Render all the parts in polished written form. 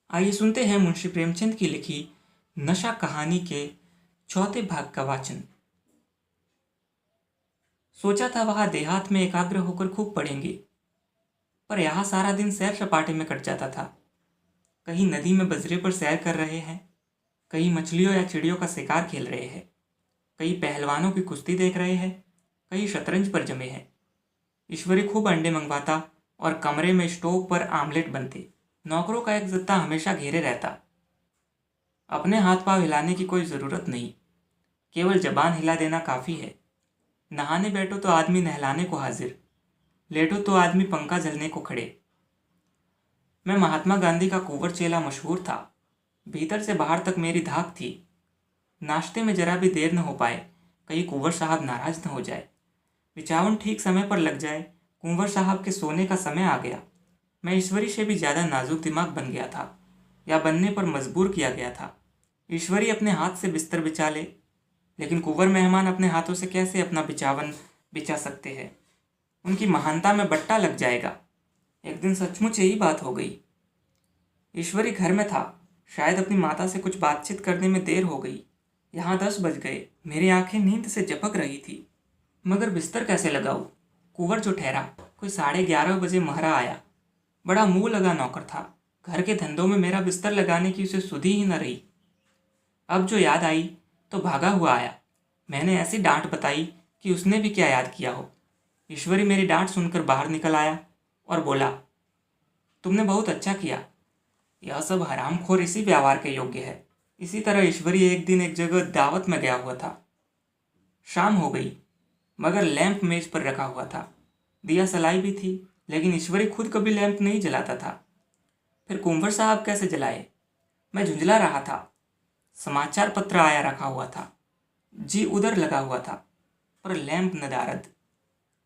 आइए सुनते हैं मुंशी प्रेमचंद की लिखी नशा कहानी के चौथे भाग का वाचन। सोचा था वहां देहात में एकाग्र होकर खूब पढ़ेंगे, पर यहाँ सारा दिन सैर सपाटे में कट जाता था। कहीं नदी में बजरे पर सैर कर रहे हैं, कहीं मछलियों या चिड़ियों का शिकार खेल रहे हैं, कहीं पहलवानों की कुश्ती देख रहे हैं, कहीं शतरंज पर जमे हैं। ईश्वरी खूब अंडे मंगवाता और कमरे में स्टोव पर आमलेट बनते। नौकरों का एक जत्था हमेशा घेरे रहता। अपने हाथ पांव हिलाने की कोई ज़रूरत नहीं, केवल जबान हिला देना काफ़ी है। नहाने बैठो तो आदमी नहलाने को हाजिर, लेटो तो आदमी पंखा झलने को खड़े। मैं महात्मा गांधी का कुंवर चेला मशहूर था। भीतर से बाहर तक मेरी धाक थी। नाश्ते में जरा भी देर न हो पाए, कहीं कुंवर साहब नाराज न हो जाए। बिछावन ठीक समय पर लग जाए, कुंवर साहब के सोने का समय आ गया। मैं ईश्वरी से भी ज़्यादा नाजुक दिमाग बन गया था, या बनने पर मजबूर किया गया था। ईश्वरी अपने हाथ से बिस्तर बिछा ले, लेकिन कुंवर मेहमान अपने हाथों से कैसे अपना बिछावन बिछा सकते हैं? उनकी महानता में बट्टा लग जाएगा। एक दिन सचमुच यही बात हो गई। ईश्वरी घर में था। शायद अपनी माता से कुछ बातचीत करने में देर हो गई। यहाँ 10 बज गए। मेरी आंखें नींद से झपक रही थी, मगर बिस्तर कैसे लगाऊं? कुंवर जो ठहरा, कोई 11:30 बजे महरा आया। बड़ा मुंह लगा नौकर था। घर के धंधों में मेरा बिस्तर लगाने की उसे सुधि ही न रही। अब जो याद आई तो भागा हुआ आया। मैंने ऐसी डांट बताई कि उसने भी क्या याद किया हो। ईश्वरी मेरी डांट सुनकर बाहर निकल आया और बोला, तुमने बहुत अच्छा किया। यह सब हरामखोर इसी व्यवहार के योग्य है। इसी तरह ईश्वरी एक दिन एक जगह दावत में गया हुआ था। शाम हो गई, मगर लैंप मेज पर रखा हुआ था। दिया सलाई भी थी, लेकिन ईश्वरी खुद कभी लैंप नहीं जलाता था। फिर कुंवर साहब कैसे जलाए? मैं झुंझला रहा था। समाचार पत्र आया रखा हुआ था। जी उधर लगा हुआ था, पर लैंप नदारद।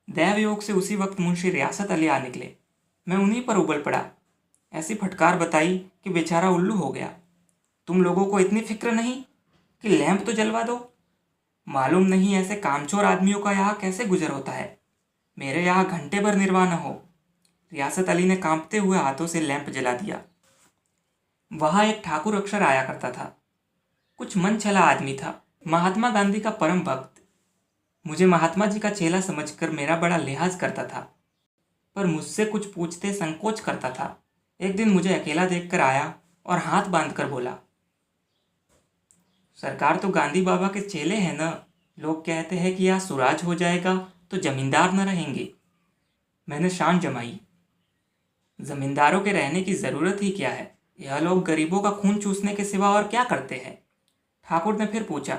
दैवयोग से उसी वक्त मुंशी रियासत अली आ निकले। मैं उन्हीं पर उबल पड़ा। ऐसी फटकार बताई कि बेचारा उल्लू हो गया। तुम लोगों को इतनी फिक्र नहीं कि लैंप तो जलवा दो? मालूम नहीं ऐसे कामचोर आदमियों का यहाँ कैसे गुजर होता है। मेरे यहाँ घंटे भर निर्वाह न हो। रियासत अली ने कांपते हुए हाथों से लैंप जला दिया। वहाँ एक ठाकुर अक्षर आया करता था। कुछ मन छला आदमी था, महात्मा गांधी का परम भक्त। मुझे महात्मा जी का चेला समझकर मेरा बड़ा लिहाज करता था, पर मुझसे कुछ पूछते संकोच करता था। एक दिन मुझे अकेला देखकर आया और हाथ बांधकर बोला, सरकार तो गांधी बाबा के चेले हैं न। लोग कहते हैं कि यहाँ सुराज हो जाएगा तो जमींदार न रहेंगे। मैंने शान जमाई, जमींदारों के रहने की ज़रूरत ही क्या है? यह लोग गरीबों का खून चूसने के सिवा और क्या करते हैं? ठाकुर ने फिर पूछा,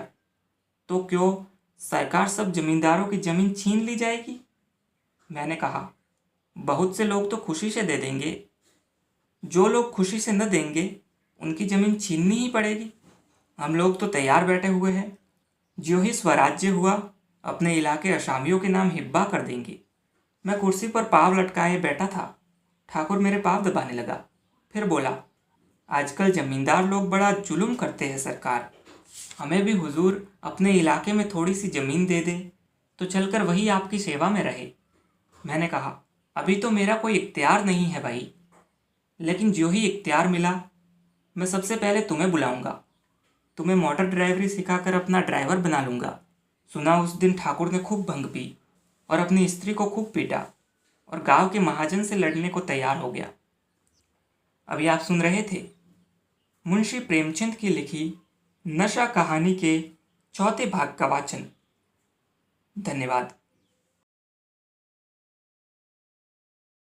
तो क्यों सरकार सब जमींदारों की जमीन छीन ली जाएगी? मैंने कहा, बहुत से लोग तो खुशी से दे देंगे। जो लोग खुशी से न देंगे उनकी जमीन छीननी ही पड़ेगी। हम लोग तो तैयार बैठे हुए हैं। जो ही स्वराज्य हुआ, अपने इलाके अशामियों के नाम हिब्बा कर देंगे। मैं कुर्सी पर पाँव लटकाए बैठा था। ठाकुर मेरे पाँव दबाने लगा। फिर बोला, आजकल जमींदार लोग बड़ा जुल्म करते हैं सरकार। हमें भी हुजूर अपने इलाके में थोड़ी सी ज़मीन दे दे तो चलकर वही आपकी सेवा में रहे। मैंने कहा, अभी तो मेरा कोई इख्तियार नहीं है भाई, लेकिन जो ही इख्तियार मिला मैं सबसे पहले तुम्हें बुलाऊंगा। तुम्हें मोटर ड्राइवरी सिखाकर अपना ड्राइवर बना लूँगा। सुना उस दिन ठाकुर ने खूब भंग पी और अपनी स्त्री को खूब पीटा और गांव के महाजन से लड़ने को तैयार हो गया। अभी आप सुन रहे थे मुंशी प्रेमचंद की लिखी नशा कहानी के चौथे भाग का वाचन। धन्यवाद।